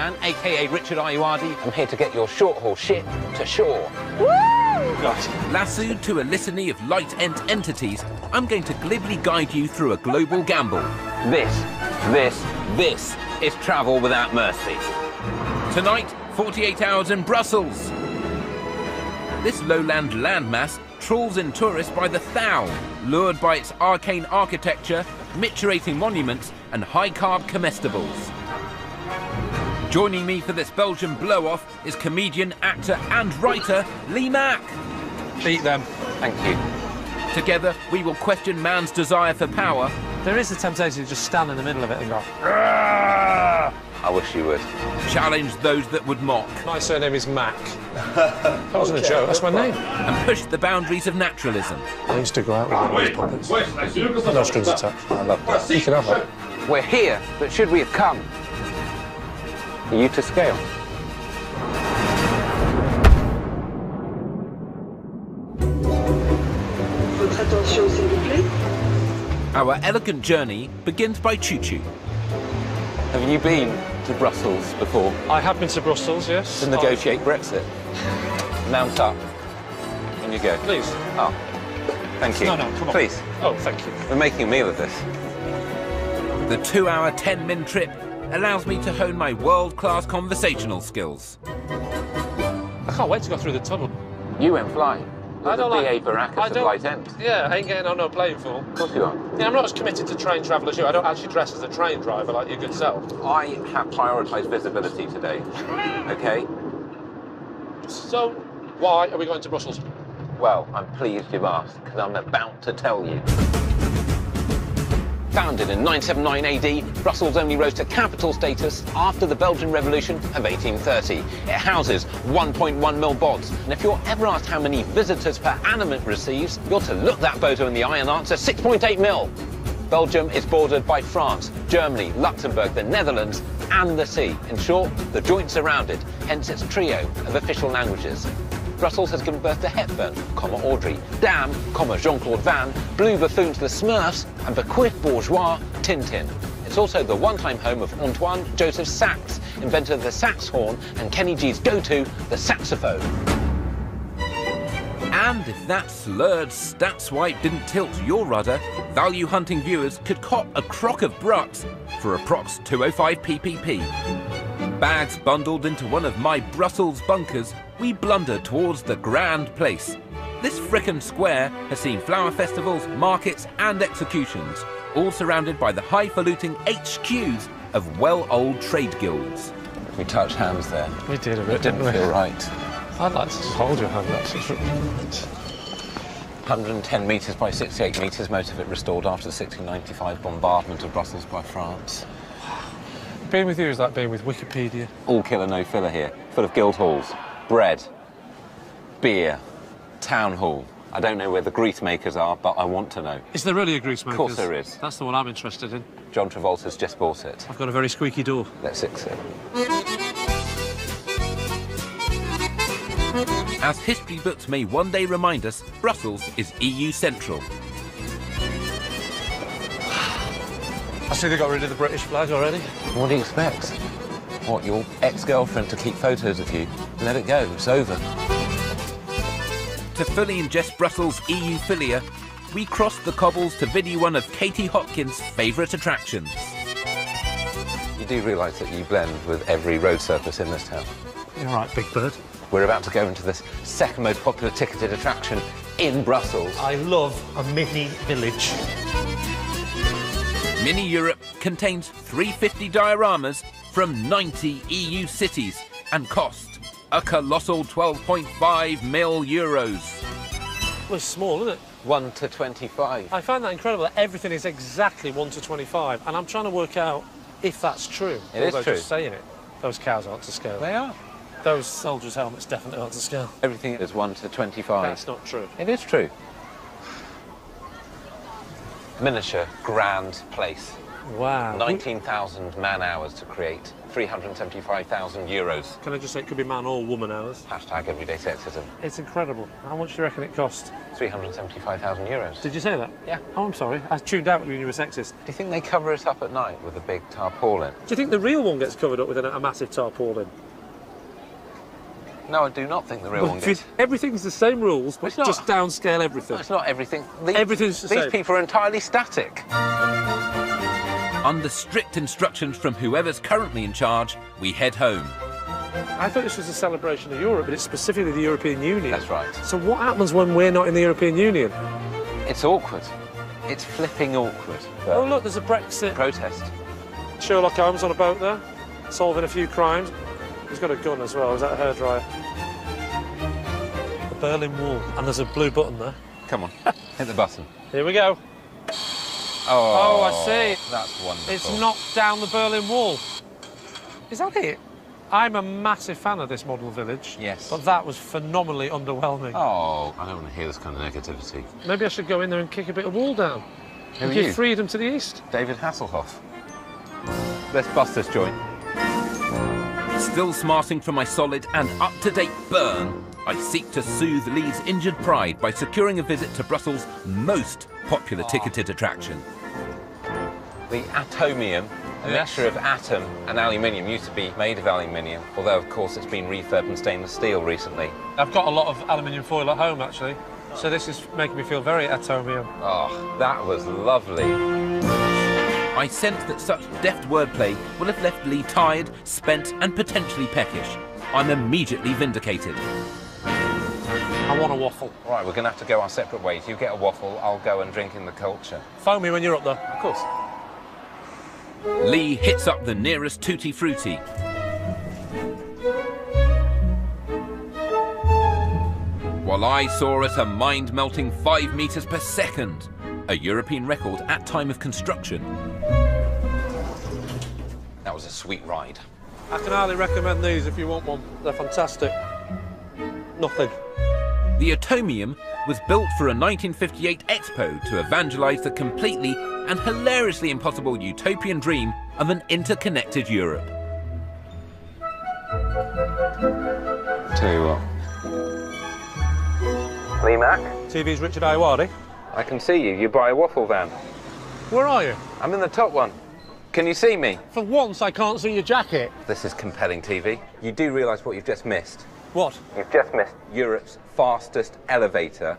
Shanahan, aka Richard Ayoade. I'm here to get your short-haul shit to shore. Woo! Lassoed to a litany of light-end entities, I'm going to glibly guide you through a global gamble. This is travel without mercy. Tonight, 48 hours in Brussels. This lowland landmass trawls in tourists by the thou, lured by its arcane architecture, micturating monuments and high-carb comestibles. Joining me for this Belgian blow-off is comedian, actor and writer Lee Mack. Beat them. Thank you. Together, we will question man's desire for power. There is a temptation to just stand in the middle of it and go, "Arrgh!" I wish you would. Challenge those that would mock. My surname is Mac. That wasn't a joke, that's my name. And push the boundaries of naturalism. I used to go out with one of these puppets. No strings attached. I love that. You can have that. We're here, but should we have come? Are you to scale? Votre attention, s'il vous plaît. Our elegant journey begins by choo-choo. Have you been to Brussels before? I have been to Brussels, yes. To negotiate Brexit? Mount up. In you go. Please. Oh, thank you. No, come on. Please. Oh, thank you. We're making a meal of this. The 2-hour, 10-min trip allows me to hone my world-class conversational skills. I can't wait to go through the tunnel. You went flying. I don't like... BA Baracus of Light End. Yeah, I ain't getting on no plane fool. Of course you are. Yeah, I'm not as committed to train travel as you. I don't actually dress as a train driver like your good self. I have prioritised visibility today, OK? So, why are we going to Brussels? Well, I'm pleased you've asked, because I'm about to tell you. Founded in 979 AD, Brussels only rose to capital status after the Belgian Revolution of 1830. It houses 1.1 mil bods, and if you're ever asked how many visitors per annum it receives, you're to look that photo in the eye and answer 6.8 mil. Belgium is bordered by France, Germany, Luxembourg, the Netherlands, and the sea. In short, the joint surrounded, hence its trio of official languages. Brussels has given birth to Hepburn, Audrey, Dam, Jean-Claude Van, Blue Buffoons the Smurfs, and Bequith Bourgeois, Tintin. It's also the one-time home of Antoine Joseph Sax, inventor of the sax horn, and Kenny G's go-to, the saxophone. And if that slurred stat swipe didn't tilt your rudder, value-hunting viewers could cop a crock of Brucks for approx 205 ppp. Bags bundled into one of my Brussels bunkers, we blunder towards the grand place. This frickin' square has seen flower festivals, markets and executions, all surrounded by the highfalutin HQs of well-old trade guilds. We touched hands there. We did a bit, It didn't feel right. I'd like to just hold your hand, that's 110 metres by 68 metres, most of it restored after the 1695 bombardment of Brussels by France. Being with you is like being with Wikipedia. All killer, no filler here, full of guild halls, bread, beer, town hall. I don't know where the grease makers are, but I want to know. Is there really a grease maker? Of course there is. That's the one I'm interested in. John Travolta's just bought it. I've got a very squeaky door. Let's fix it. As history books may one day remind us, Brussels is EU central. I see they got rid of the British flag already. What do you expect? What, your ex-girlfriend to keep photos of you? Let it go, it's over. To fully ingest Brussels' EU philia, we crossed the cobbles to video one of Katie Hopkins' favourite attractions. You do realise that you blend with every road surface in this town? You're right, Big Bird. We're about to go into this second most popular ticketed attraction in Brussels. I love a mini village. Mini Europe contains 350 dioramas from 90 EU cities and cost a colossal 12.5 mil euros. Well, it's small, isn't it? 1 to 25. I find that incredible that everything is exactly 1 to 25, and I'm trying to work out if that's true. It is true. Just saying it. Those cows aren't to scale. They are. Those soldiers' helmets definitely aren't to scale. Everything is 1 to 25. That's not true. It is true. Miniature, grand place. Wow. 19,000 man-hours to create 375,000 euros. Can I just say it could be man or woman hours? Hashtag everyday sexism. It's incredible. How much do you reckon it cost? 375,000 euros. Did you say that? Yeah. Oh, I'm sorry. I tuned out when you were sexist. Do you think they cover it up at night with a big tarpaulin? Do you think the real one gets covered up with a massive tarpaulin? No, I do not think the real one gets... Everything's the same rules, but It's not. just downscale everything. No, it's not everything. Everything's the same. These people are entirely static. Under strict instructions from whoever's currently in charge, we head home. I thought this was a celebration of Europe, but it's specifically the European Union. That's right. So what happens when we're not in the European Union? It's awkward. It's flipping awkward. Oh, look, there's a Brexit Protest. Sherlock Holmes on a boat there, solving a few crimes. He's got a gun as well. Is that a hairdryer? The Berlin Wall. And there's a blue button there. Come on, hit the button. Here we go. Oh, I see. That's wonderful. It's knocked down the Berlin Wall. Is that it? I'm a massive fan of this model village. Yes. But that was phenomenally underwhelming. Oh, I don't want to hear this kind of negativity. Maybe I should go in there and kick a bit of wall down. Who and are give you? freedom to the east. David Hasselhoff. Let's bust this joint. Still smarting from my solid and up-to-date burn, I seek to soothe Lee's injured pride by securing a visit to Brussels' most popular ticketed attraction. The Atomium, a mixture of atom and aluminium, used to be made of aluminium, although of course it's been refurbed in stainless steel recently. I've got a lot of aluminium foil at home, actually. So this is making me feel very atomium. Oh, that was lovely. I sense that such deft wordplay will have left Lee tired, spent and potentially peckish. I'm immediately vindicated. I want a waffle. All right, we're going to have to go our separate ways. You get a waffle, I'll go and drink in the culture. Phone me when you're up there. Of course. Lee hits up the nearest Tutti Frutti. While I soar at a mind-melting 5 meters per second, a European record at time of construction. That was a sweet ride. I can highly recommend these if you want one. They're fantastic. Nothing. The Atomium was built for a 1958 expo to evangelise the completely and hilariously impossible utopian dream of an interconnected Europe. Tell you what. Lee Mack? TV's Richard Ayoade. I can see you. You buy a waffle van. Where are you? I'm in the top one. Can you see me? For once, I can't see your jacket. This is compelling TV. You do realise what you've just missed? What? You've just missed Europe's fastest elevator.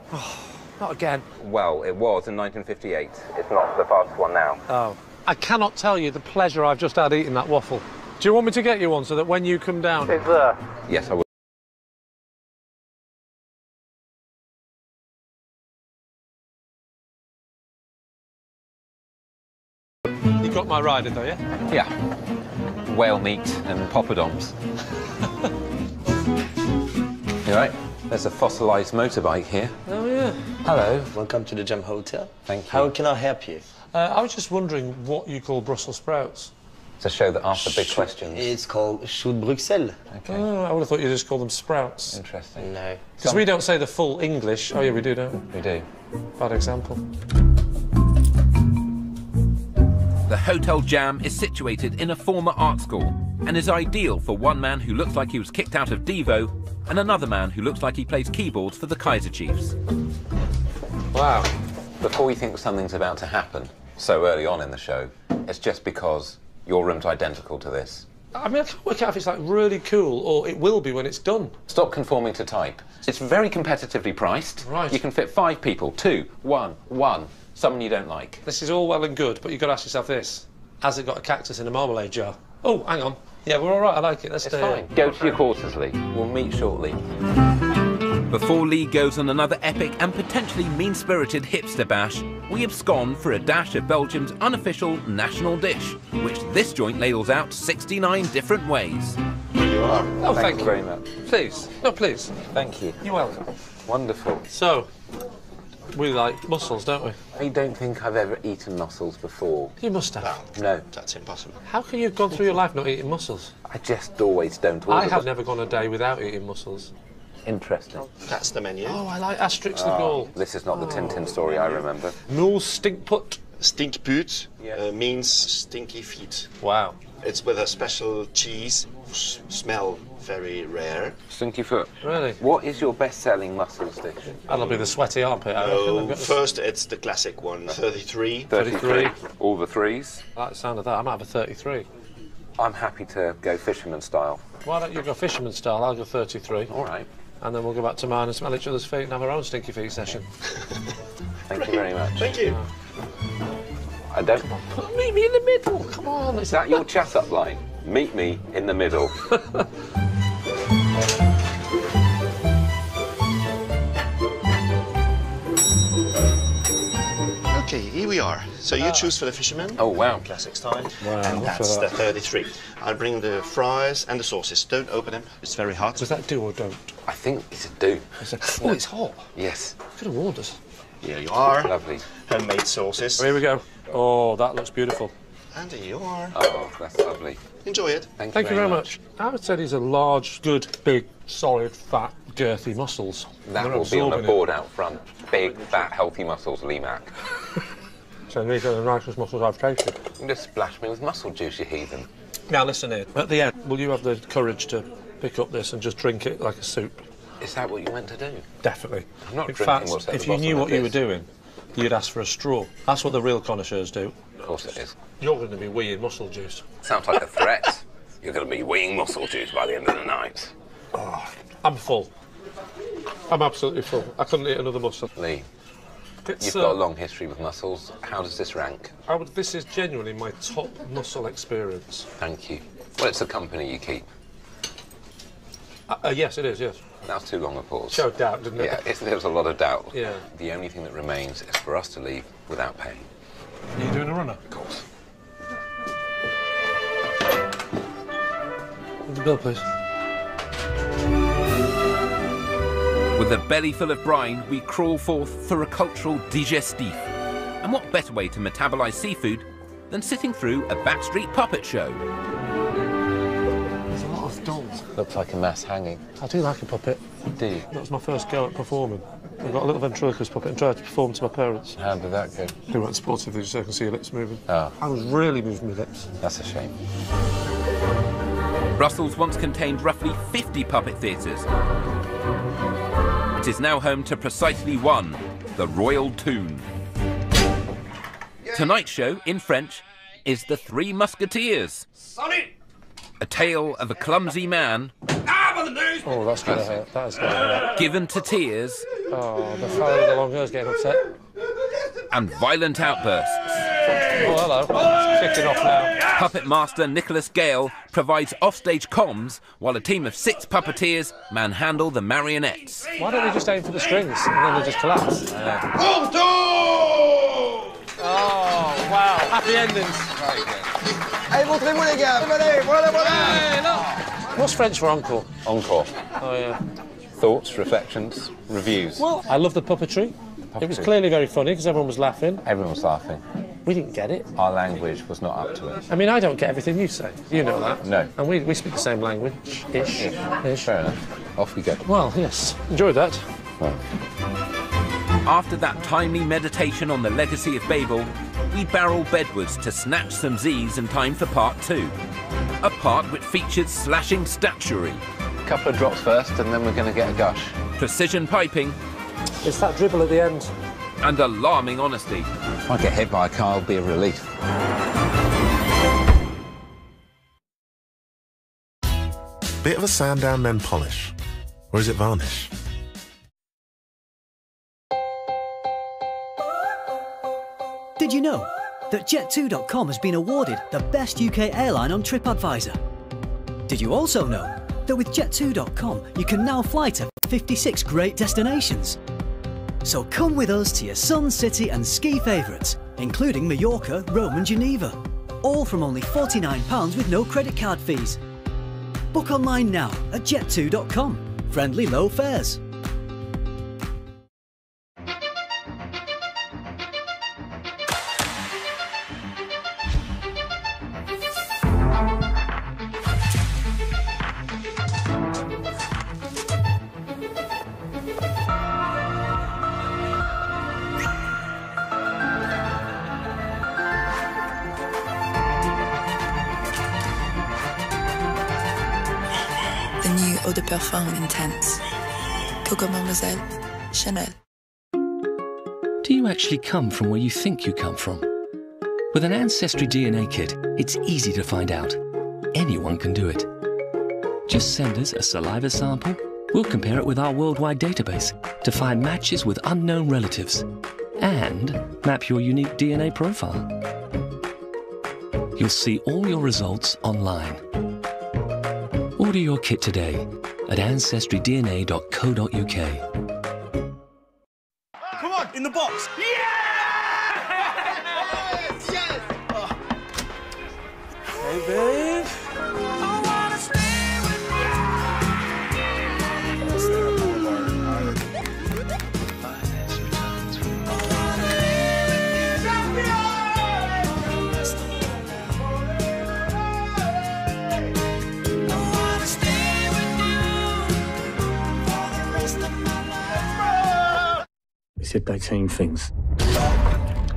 Not again. Well, it was in 1958. It's not the fastest one now. Oh. I cannot tell you the pleasure I've just had eating that waffle. Do you want me to get you one so that when you come down... It's there. Yes, I will. You got my rider though, yeah? Yeah. Whale meat and poppadoms. You right? There's a fossilised motorbike here. Oh, yeah. Hello. Welcome to the Gem Hotel. Thank you. How can I help you? I was just wondering what you call Brussels sprouts. It's a show that asks the big questions. It's called Chou de Bruxelles. Okay. Oh, I would have thought you just called them sprouts. Interesting. No. Because we don't say the full English. Oh, yeah, we do, don't we? We do. Bad example. The Hotel Jam is situated in a former art school and is ideal for one man who looks like he was kicked out of Devo and another man who looks like he plays keyboards for the Kaiser Chiefs. Wow. Before we think something's about to happen so early on in the show, it's just because your room's identical to this. I mean, I can't work out if it's like really cool or it will be when it's done. Stop conforming to type. It's very competitively priced. Right. You can fit 5 people, 2, 1, someone you don't like. This is all well and good, but you've got to ask yourself this. Has it got a cactus in a marmalade jar? Oh, hang on. Yeah, we're all right. I like it. Let's It's stay fine. Go to your quarters, Lee. We'll meet shortly. Before Lee goes on another epic and potentially mean-spirited hipster bash, we abscond for a dash of Belgium's unofficial national dish, which this joint ladles out 69 different ways. Oh, thank you very much. Please. No, please. Thank you. You're welcome. Wonderful. So, we like mussels, don't we? I don't think I've ever eaten mussels before. You must have. No. That's impossible. How can you have gone through your life not eating mussels? I just always don't order I have them. never gone a day without eating mussels. Interesting. That's the menu. Oh, I like Asterix the Gaul. This is not the Tintin story I remember. Moule stinkput Stinkput Yes. means stinky feet. Wow. It's with a special cheese. Smell very rare. Stinky foot. Really? What is your best-selling mussels dish? That'll be the sweaty armpit, I reckon. No, I've got this- first it's the classic one, 33. 33. All the threes. I like the sound of that. I might have a 33. I'm happy to go fisherman style. Why don't you go fisherman style? I'll go 33. All right. And then we'll go back to mine and smell each other's feet and have our own stinky feet session. Thank you very much. Thank you. I don't. Meet me in the middle. Come on. Is that your chat-up line? Meet me in the middle. Okay, here we are. So you choose for the fisherman. Oh, wow. Classic style. Wow, And look at that's the that. 33. I'll bring the fries and the sauces. Don't open them. It's very hot. Was that do or don't? I think it's a do. Oh, it's hot. Yes. Could have warned us. Here you are. Lovely. Homemade sauces. Here we go. Oh, that looks beautiful. And here you are. Oh, that's lovely. Enjoy it. Thank you very much. I would say these are large, good, big, solid, fat, girthy mussels. That They're will be on the absorbing it. board out front. Big, fat, healthy mussels, Lee Mack. So these are the nicest mussels I've tasted. You just splash me with mussel juice, you heathen. Now listen here. At the end, will you have the courage to pick up this and just drink it like a soup? Is that what you meant to do? Definitely. I'm not In drinking fact, what's at the if you bottom knew of what you were this. doing, you'd ask for a straw. That's what the real connoisseurs do. Of course it is. You're going to be weeing mussel juice. Sounds like a threat. You're going to be weeing mussel juice by the end of the night. I'm full. I'm absolutely full. I couldn't eat another mussel. Lee, It's, you've got a long history with mussels. How does this rank? This is genuinely my top mussel experience. Thank you. Well, it's the company you keep. Yes, it is, yes. That was too long a pause. Showed doubt, didn't it? Yeah, there was a lot of doubt. Yeah. The only thing that remains is for us to leave without paying. Are you doing a runner? Of course. The bill, please. With a belly full of brine, we crawl forth for a cultural digestif. And what better way to metabolise seafood than sitting through a backstreet puppet show? There's a lot of dolls. Looks like a mass hanging. I do like a puppet. Do you? That was my first go at performing. I got a little ventriloquist puppet and tried to perform to my parents. How did that go? They weren't supportive, they just said, I can see your lips moving. Oh. I was really moving my lips. That's a shame. Brussels once contained roughly 50 puppet theatres. It is now home to precisely one, the Royal Toon. Tonight's show, in French, is The Three Musketeers. A tale of a clumsy man Oh, that's going to hurt. That is going to hurt. given to tears Oh, the fellow with the long hair is getting upset. and violent outbursts. Oh, hello. It's kicking off now. Puppet master Nicholas Gale provides offstage comms while a team of 6 puppeteers manhandle the marionettes. Why don't we just aim for the strings and then they just collapse? Oh, wow. Happy endings. What's French for uncle? Encore. Oh, yeah. Thoughts, reflections, reviews. Well, I love the puppetry. It was clearly very funny because everyone was laughing. Everyone was laughing. We didn't get it. Our language was not up to it. I mean, I don't get everything you say. You know that. No. And we speak the same language-ish. Ish. Fair enough. Off we go. Well, yes. Enjoyed that. After that timely meditation on the legacy of Babel, we barrel bedwards to snatch some Z's in time for part 2. A part which featured slashing statuary, A couple of drops first, and then we're going to get a gush. precision piping, It's that dribble at the end. and alarming honesty. If I get hit by a car, it'll be a relief. Bit of a sand down, then polish. Or is it varnish? Did you know that Jet2.com has been awarded the best UK airline on TripAdvisor? Did you also know that with Jet2.com you can now fly to 56 great destinations? So come with us to your sun, city and ski favourites, including Mallorca, Rome and Geneva. All from only £49 with no credit card fees. Book online now at Jet2.com. Friendly low fares. The new Eau de Parfum Intense. Coco Mademoiselle, Chanel. Do you actually come from where you think you come from? With an Ancestry DNA kit, it's easy to find out. Anyone can do it. Just send us a saliva sample. We'll compare it with our worldwide database to find matches with unknown relatives and map your unique DNA profile. You'll see all your results online. Order your kit today at ancestrydna.co.uk. Come on, in the box. Yes! Yes! Oh. Hey, babe. They said they'd seen things.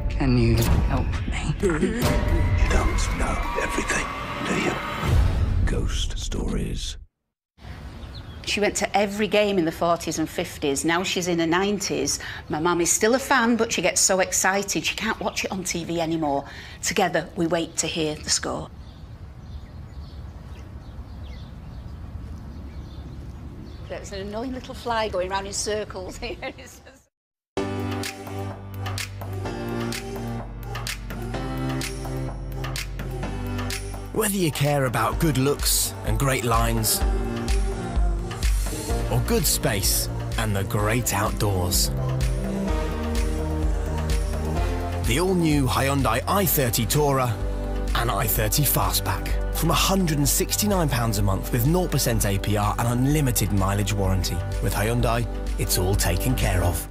Can you help me? You don't know everything, do you? Ghost stories. She went to every game in the 40s and 50s. Now she's in her 90s. My mum is still a fan, but she gets so excited she can't watch it on TV anymore. Together, we wait to hear the score. There's an annoying little fly going around in circles here. Whether you care about good looks and great lines, or good space and the great outdoors, the all-new Hyundai i30 Tourer and i30 Fastback from £169 a month with 0% APR and unlimited mileage warranty. With Hyundai, it's all taken care of.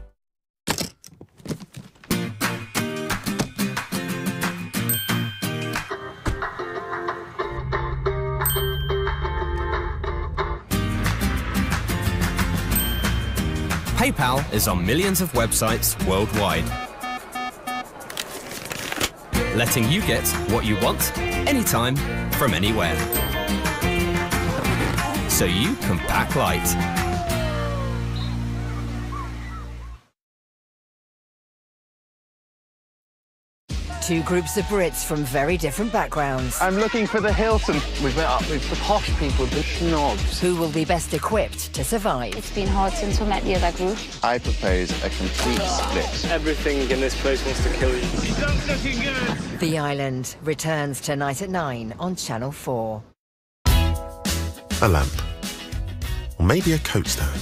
PayPal is on millions of websites worldwide, letting you get what you want, anytime, from anywhere. So you can pack light. Two groups of Brits from very different backgrounds. I'm looking for the Hilton. We've met up with the posh people, the snobs. Who will be best equipped to survive? It's been hard since we met the other group. I propose a complete split. Everything in this place wants to kill you. He's not looking good. The Island returns tonight at 9 on Channel 4. A lamp. Or maybe a coat stand.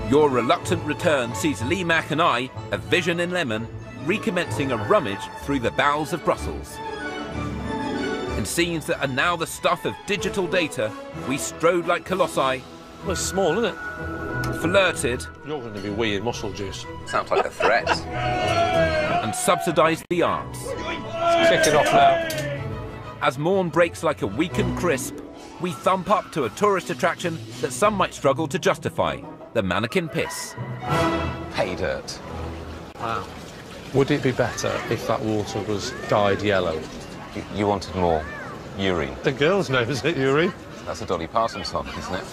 Your reluctant return sees Lee Mack and I, a vision in lemon, recommencing a rummage through the bowels of Brussels. In scenes that are now the stuff of digital data, we strode like colossi. Well, it's small, isn't it? Flirted. You're going to be weird muscle juice. Sounds like a threat. And subsidised the arts. It's kicking off now. As morn breaks like a weakened crisp, we thump up to a tourist attraction that some might struggle to justify. The mannequin piss. Pay dirt. Wow. Would it be better if that water was dyed yellow? You wanted more urine. The girl's name is it urine? That's a Dolly Parton song, isn't it?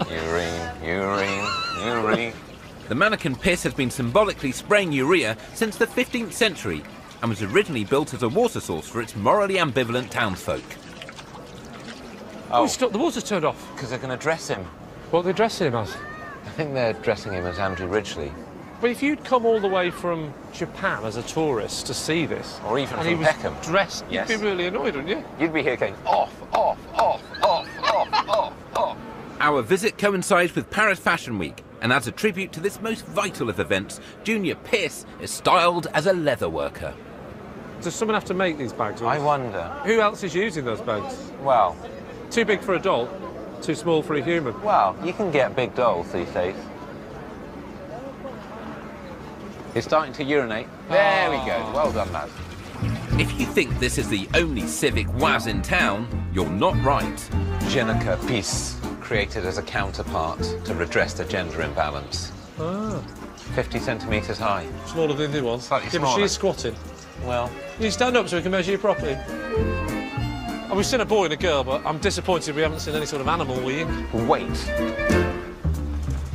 Urine, urine, urine. The mannequin piss has been symbolically spraying urea since the 15th century and was originally built as a water source for its morally ambivalent townsfolk. Oh, stop, the water's turned off. Because they're going to dress him. What are they dressing him as? I think they're dressing him as Andrew Ridgeley. But if you'd come all the way from Japan as a tourist to see this... Or even and from Peckham. Dressed, yes. You'd be really annoyed, wouldn't you? You'd be here going, off, off, off, off, off, off, off. Our visit coincides with Paris Fashion Week, and as a tribute to this most vital of events, Junior Piss is styled as a leather worker. Does someone have to make these bags? I wonder. Who else is using those bags? Well... Too big for a doll, too small for a human. Well, you can get big dolls these days. He's starting to urinate. There we go. Well done, lad. If you think this is the only civic waz in town, you're not right. Jenica Peace, created as a counterpart to redress the gender imbalance. 50 centimetres high. Smaller than the one. Slightly yeah, smaller. but she's squatting. Well... Can you stand up so we can measure you properly? And we've seen a boy and a girl, but I'm disappointed we haven't seen any sort of animal weeing. Weight.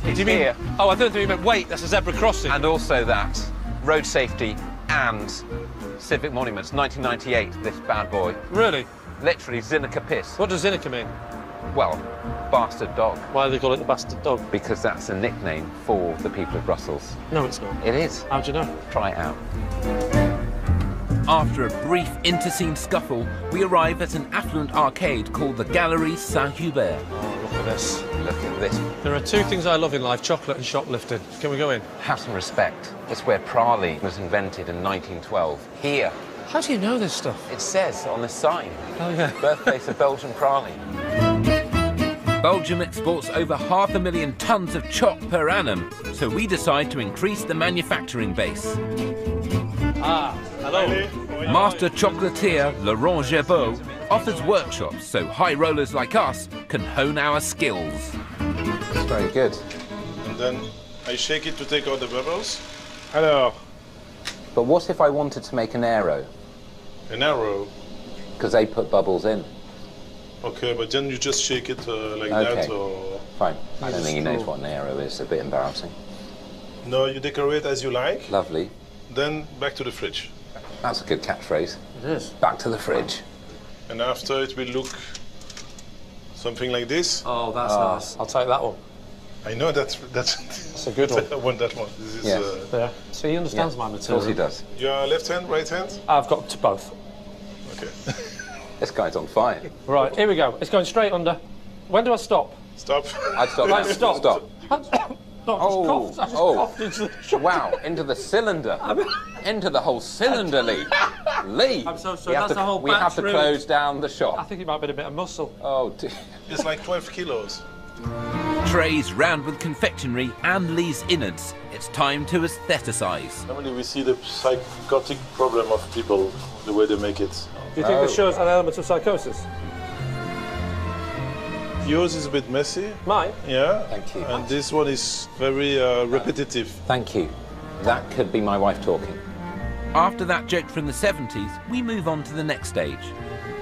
Do you mean... Here. Oh, I don't think you meant weight. That's a zebra crossing. And also that. Road safety and civic monuments. 1998, this bad boy. Really? Literally, Zinneke piss. What does Zinneke mean? Well, bastard dog. Why do they call it the bastard dog? Because that's a nickname for the people of Brussels. No, it's not. It is. How'd you know? Try it out. After a brief interscene scuffle, we arrive at an affluent arcade called the Galerie Saint-Hubert. Oh, look at this. Look at this. There are two things I love in life, chocolate and shoplifting. Can we go in? Have some respect. It's where praline was invented in 1912. Here. How do you know this stuff? It says on the sign. Oh, yeah. Birthplace of Belgian praline. Belgium exports over 500,000 tons of choc per annum, so we decide to increase the manufacturing base. Ah, hello. Master chocolatier Laurent Gerbeau offers workshops so high rollers like us can hone our skills. It's very good. And then I shake it to take out the bubbles. Alors. But what if I wanted to make an aero? An arrow? Because they put bubbles in. Okay, but then you just shake it like that, or... Fine. I don't think he knows what an aero is. A bit embarrassing. No, you decorate as you like. Lovely. Then back to the fridge. That's a good catchphrase. It is. Back to the fridge. And after it will look something like this. Oh, that's nice. I'll take that one. I know that's a good one. I want that one. This is, yes. Yeah. So he understands my material. Of course he does. Your left hand, right hand? I've got to both. Okay. This guy's on fire. Right, here we go. It's going straight under. When do I stop? Stop. I'd stop. Right, stop. Stop. I just coughed into the shop. Wow, into the cylinder. Into the whole cylinder, Lee. Lee! I'm so sorry, that's the whole We have to close down the shop. I think it might be a bit of muscle. Oh, dear. It's like 12 kilos. Trays round with confectionery and Lee's innards. It's time to aestheticize. Normally we see the psychotic problem of people, the way they make it. Do you think this shows an element of psychosis? Yours is a bit messy. Mine? Yeah. Thank you. And this one is very repetitive. Thank you. That could be my wife talking. After that joke from the 70s, we move on to the next stage.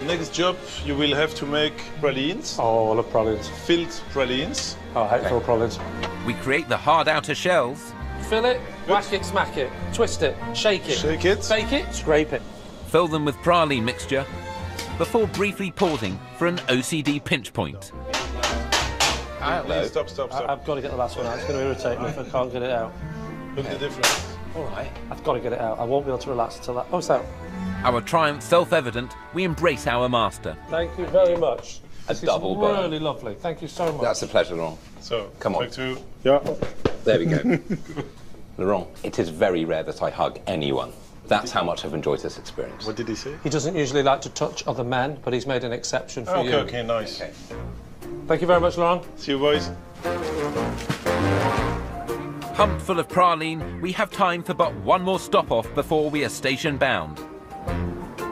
Next job, you will have to make pralines. Oh, I love pralines. Filled pralines. Oh, I hate full pralines. We create the hard outer shells. Fill it, whack it, smack it, twist it, shake it. Shake it. Bake it, scrape it. Fill them with praline mixture before briefly pausing for an OCD pinch point. Stop. I've got to get the last one out. It's going to irritate me if I can't get it out. Look at the difference. All right. I've got to get it out. I won't be able to relax until that. Oh, it's out. Our triumph self-evident, we embrace our master. Thank you very much. A double burn. Really lovely. Thank you so much. That's a pleasure, Laurent. So, come on. back to... Yeah. There we go. Laurent, it is very rare that I hug anyone. That's how much I've enjoyed this experience. What did he say? He doesn't usually like to touch other men, but he's made an exception for you. Okay, nice. Okay. Thank you very much, Laurent. See you, boys. Pumped full of praline, we have time for but one more stop-off before we are station-bound.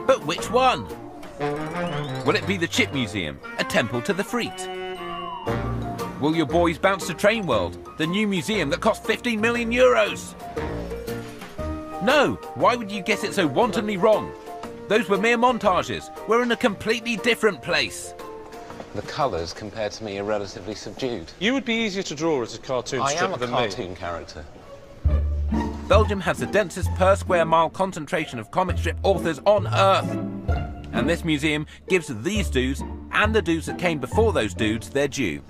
But which one? Will it be the Chip Museum, a temple to the Friet? Will your boys bounce to Train World, the new museum that cost 15 million euros? No, why would you get it so wantonly wrong? Those were mere montages. We're in a completely different place. The colours, compared to me, are relatively subdued. You would be easier to draw as a cartoon strip than me. I am a cartoon character. Belgium has the densest per square mile concentration of comic strip authors on Earth. And this museum gives these dudes, and the dudes that came before those dudes, their due.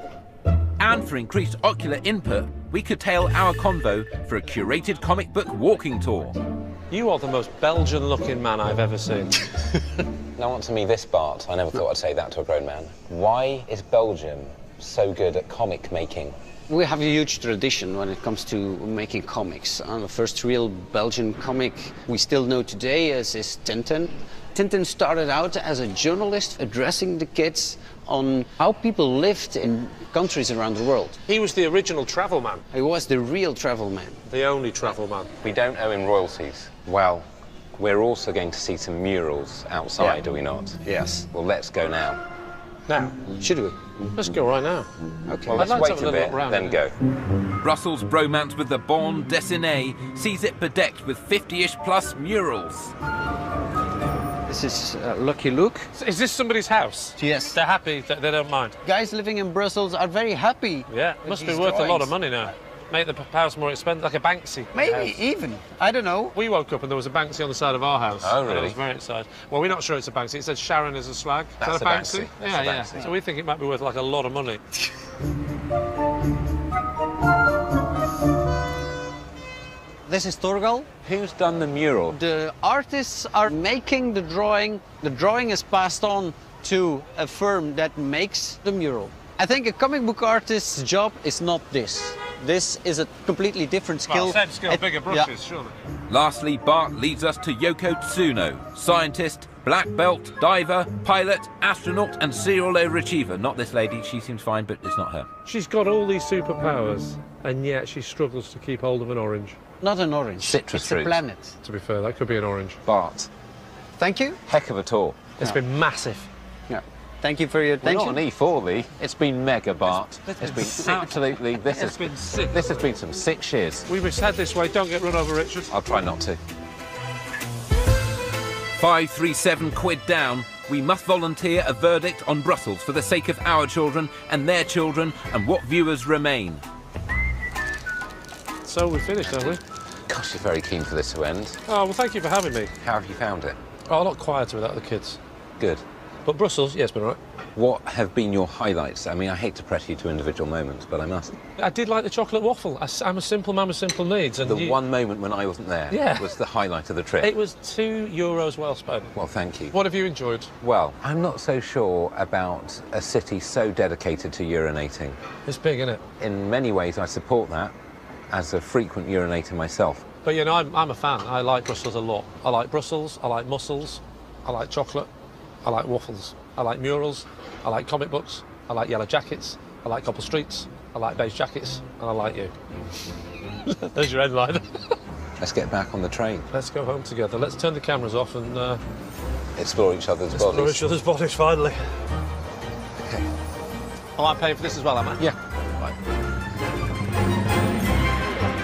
And for increased ocular input, we curtail our convo for a curated comic book walking tour. You are the most Belgian-looking man I've ever seen. Now on to me this, Bart. I never thought I'd say that to a grown man. Why is Belgium so good at comic making? We have a huge tradition when it comes to making comics. The first real Belgian comic we still know today is Tintin. Tintin started out as a journalist addressing the kids on how people lived in countries around the world. He was the original travel man. He was the real travel man. The only travel man. We don't owe him royalties. Well, we're also going to see some murals outside, are we not? Yes. Well, let's go now. Now? Should we? Let's go right now. Okay. Well, let's I'd like to wait have a bit, look round, then go. Brussels' bromance with the bande dessinée sees it bedecked with 50-ish plus murals. This is Lucky Luke. Is this somebody's house? Yes. They're happy, they don't mind? Guys living in Brussels are very happy. Yeah, must be worth a lot of money now. Make the house more expensive, like a Banksy. Maybe even. I don't know. We woke up and there was a Banksy on the side of our house. Oh, And I really? was very excited. Well, we're not sure it's a Banksy. It said Sharon is a slag. That's is that a a Banksy. Banksy? That's Yeah, a yeah. Banksy. So we think it might be worth like a lot of money. This is Torgal. Who's done the mural? The artists are making the drawing. The drawing is passed on to a firm that makes the mural. I think a comic book artist's job is not this. This is a completely different skill. Well, same skill, bigger brushes, surely. Lastly, Bart leads us to Yoko Tsuno, scientist, black belt, diver, pilot, astronaut and serial overachiever. Not this lady, she seems fine, but it's not her. She's got all these superpowers, and yet she struggles to keep hold of an orange. Not an orange. Citrus it's fruit. a planet. To be fair, that could be an orange. Bart. Thank you. Heck of a tour. It's been massive. Yeah. Thank you for your We're attention. not an E4, Lee. It's been mega, Bart. It's been absolutely... This has been sick. This has been some sick shears. We must head this way. Don't get run over, Richard. I'll try not to. 537 quid down. We must volunteer a verdict on Brussels for the sake of our children and their children and what viewers remain. So we're finished, have we? Gosh, you're very keen for this to end. Oh, well, thank you for having me. How have you found it? Oh, a lot quieter without the kids. Good. But Brussels, yeah, it's been all right. What have been your highlights? I mean, I hate to press you to individual moments, but I must. I did like the chocolate waffle. I'm a simple man with simple needs. And The one moment when I wasn't there was the highlight of the trip. It was €2 well spent. Well, thank you. What have you enjoyed? Well, I'm not so sure about a city so dedicated to urinating. It's big, isn't it? In many ways, I support that as a frequent urinator myself. But, you know, I'm a fan. I like Brussels a lot. I like Brussels, I like mussels, I like chocolate, I like waffles, I like murals, I like comic books, I like yellow jackets, I like cobble streets, I like beige jackets, and I like you. There's your headline. Let's get back on the train. Let's go home together. Let's turn the cameras off and... explore each other's explore bodies. each other's bodies, finally. Okay. Oh, I'm paying for this as well, am I? Yeah. Right.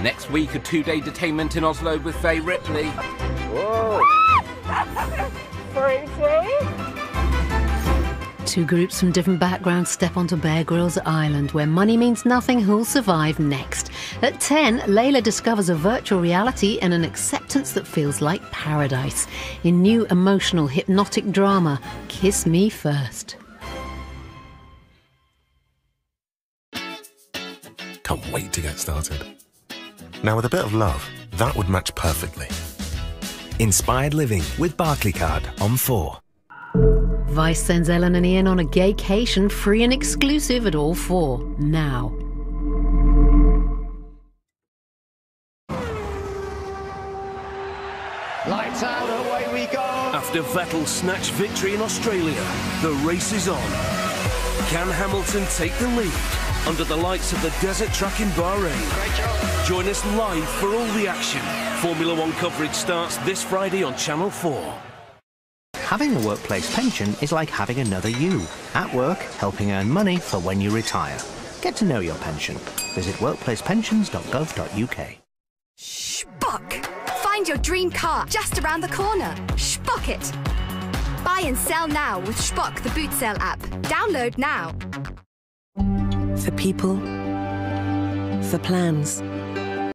Next week, a 2-day detainment in Oslo with Faye Ripley. Whoa! Two groups from different backgrounds step onto Bear Grylls Island, where money means nothing. Who'll survive next? At 10, Layla discovers a virtual reality and an acceptance that feels like paradise. In new emotional hypnotic drama, Kiss Me First. Can't wait to get started. Now, with a bit of love, that would match perfectly. Inspired Living with Barclaycard on 4. Vice sends Ellen and Ian on a gaycation, free and exclusive at all 4 now. Lights out, away we go. After Vettel's snatched victory in Australia, the race is on. Can Hamilton take the lead under the lights of the desert track in Bahrain? Join us live for all the action. Formula One coverage starts this Friday on Channel 4. Having a workplace pension is like having another you. At work, helping earn money for when you retire. Get to know your pension. Visit workplacepensions.gov.uk. Shpock! Find your dream car just around the corner. Shpock it! Buy and sell now with Shpock, the boot sale app. Download now. For people, for plans,